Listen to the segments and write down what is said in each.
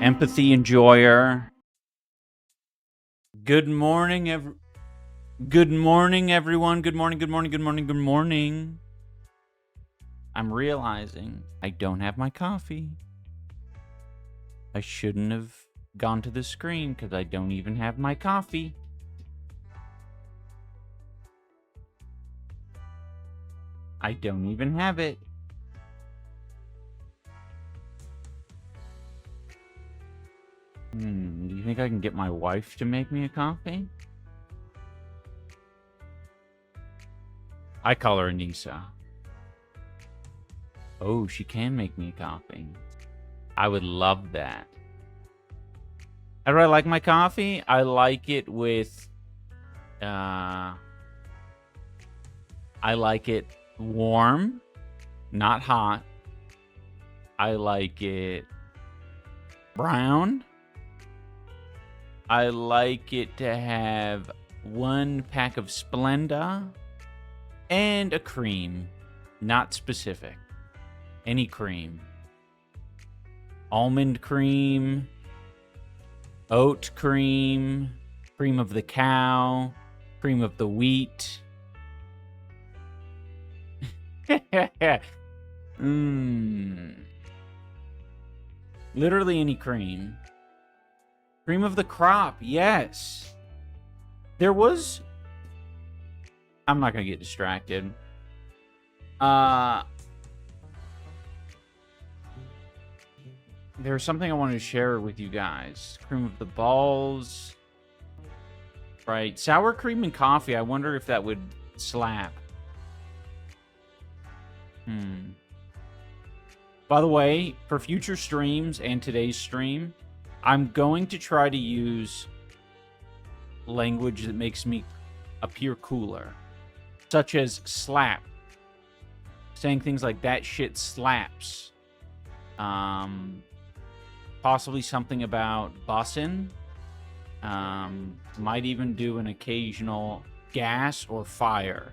Empathy enjoyer. Good morning, everyone. Good morning. Good morning. I'm realizing I don't have my coffee. I shouldn't have gone to the screen because I don't even have my coffee. I don't even have it. Do you think I can get my wife to make me a coffee? I call her Anisa. Oh, she can make me a coffee. I would love that. How do I like my coffee? I like it with... I like it warm, not hot. I like it brown. I like it to have 1 pack of Splenda and a cream. Not specific. Any cream. Almond cream. Oat cream. Cream of the cow. Cream of the wheat. Literally any cream. Cream of the crop, yes. There was... I'm not going to get distracted. There's something I wanted to share with you guys. Cream of the balls. Right. Sour cream and coffee. I wonder if that would slap. By the way, for future streams and today's stream, I'm going to try to use language that makes me appear cooler. Such as slap. Saying things like, that shit slaps. Possibly something about bussin'. Might even do an occasional gas or fire.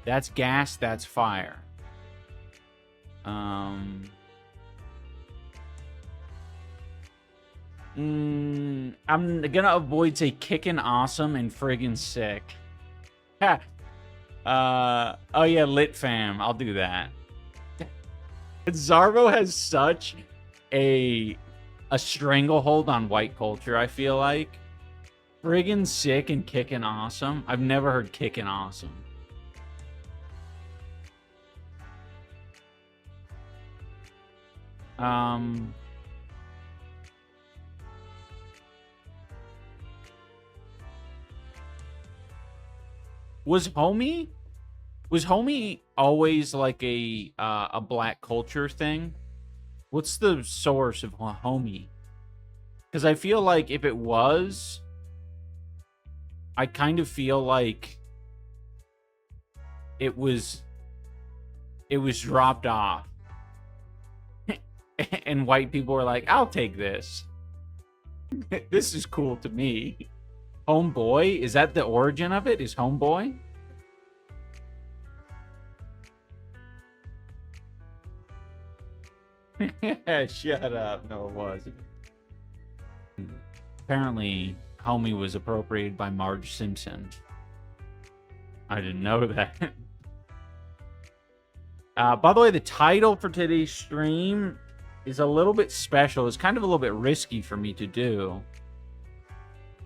That's gas, that's fire. I'm gonna avoid, say, kickin' awesome and friggin' sick. Ha! Oh yeah, lit fam. I'll do that. Zarvo has such a stranglehold on white culture, I feel like. Friggin' sick and kickin' awesome. I've never heard kickin' awesome. Was homie always like a black culture thing? What's the source of homie? Because I feel like if it was, I kind of feel like it was dropped off. And white people were like, I'll take this. This is cool to me. Homeboy? Is that the origin of it? Is homeboy? Shut up. No, it wasn't. Apparently, homie was appropriated by Marge Simpson. I didn't know that. By the way, the title for today's stream is a little bit special. It's kind of a little bit risky for me to do.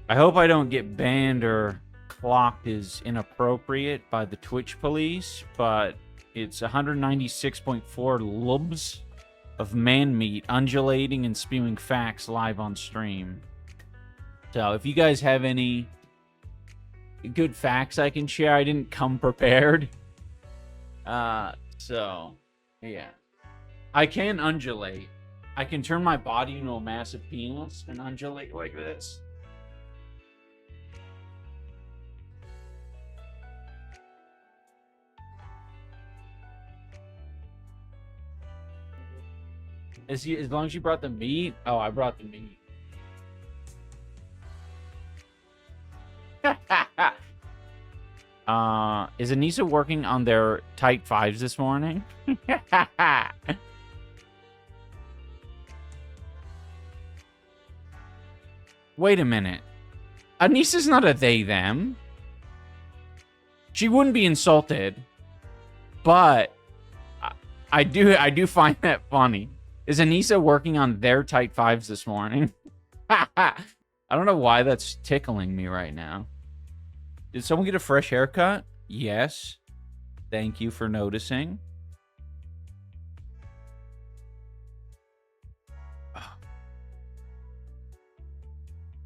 I hope I don't get banned or clocked as inappropriate by the Twitch police, but it's 196.4 lubs of man meat undulating and spewing facts live on stream. So if you guys have any good facts I can share, I didn't come prepared. So yeah, I can undulate. I can turn my body into a massive penis and undulate like this. As long as you brought the meat. Oh, I brought the meat. Is Anisa working on their tight fives this morning? Wait a minute. Anisa's not a they, them. She wouldn't be insulted. But I do find that funny. Is Anisa working on their tight fives this morning? I don't know why that's tickling me right now. Did someone get a fresh haircut? Yes. Thank you for noticing.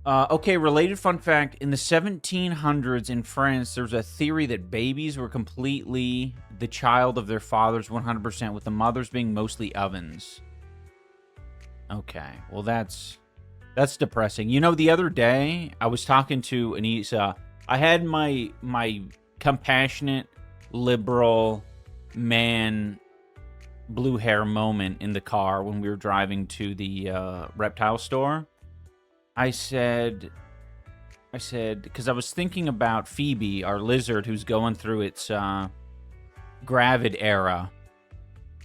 Okay, related fun fact. In the 1700s in France, there's a theory that babies were completely the child of their fathers 100%, with the mothers being mostly ovens. Okay, well, that's depressing. You know, the other day, I was talking to Anisa. I had my compassionate, liberal man blue hair moment in the car when we were driving to the reptile store. I said, because I was thinking about Phoebe, our lizard, who's going through its gravid era.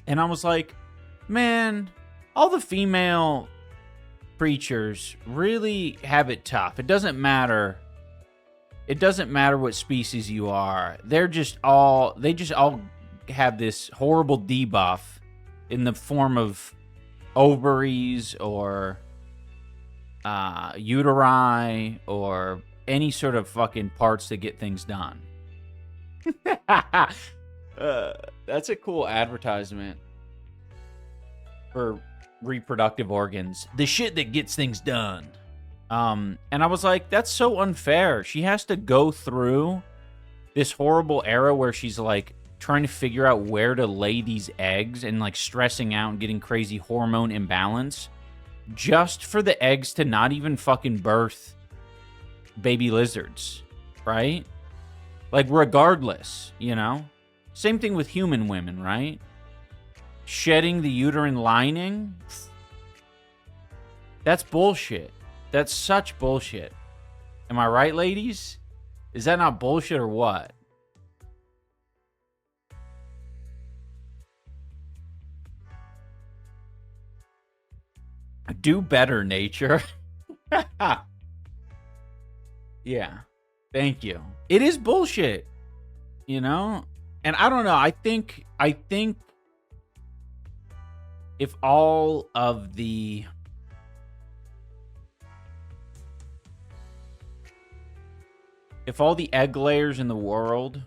And I was like, man, all the female creatures really have it tough. It doesn't matter. It doesn't matter what species you are. They just all have this horrible debuff in the form of ovaries or uteri or any sort of fucking parts to get things done. That's a cool advertisement for reproductive organs. The shit that gets things done. And I was like, that's so unfair. She has to go through this horrible era where she's like trying to figure out where to lay these eggs and like stressing out and getting crazy hormone imbalance just for the eggs to not even fucking birth baby lizards, right? Like, regardless, you know? Same thing with human women, right? Shedding the uterine lining. That's bullshit. That's such bullshit. Am I right, ladies? Is that not bullshit or what? Do better, nature. Yeah. Thank you. It is bullshit. You know? And I don't know. I think if all of the egg layers in the world,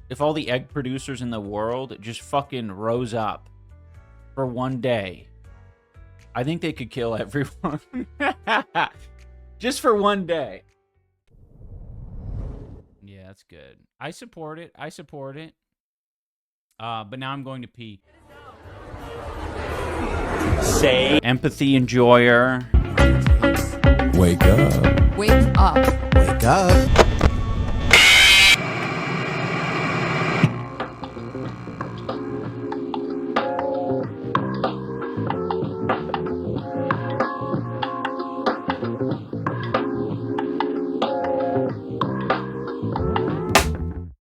if all the egg producers in the world just fucking rose up for one day, I think they could kill everyone. Just for one day. Yeah, that's good. I support it. But now I'm going to pee. Say empathy enjoyer. Wake up. Wake up. Wake up.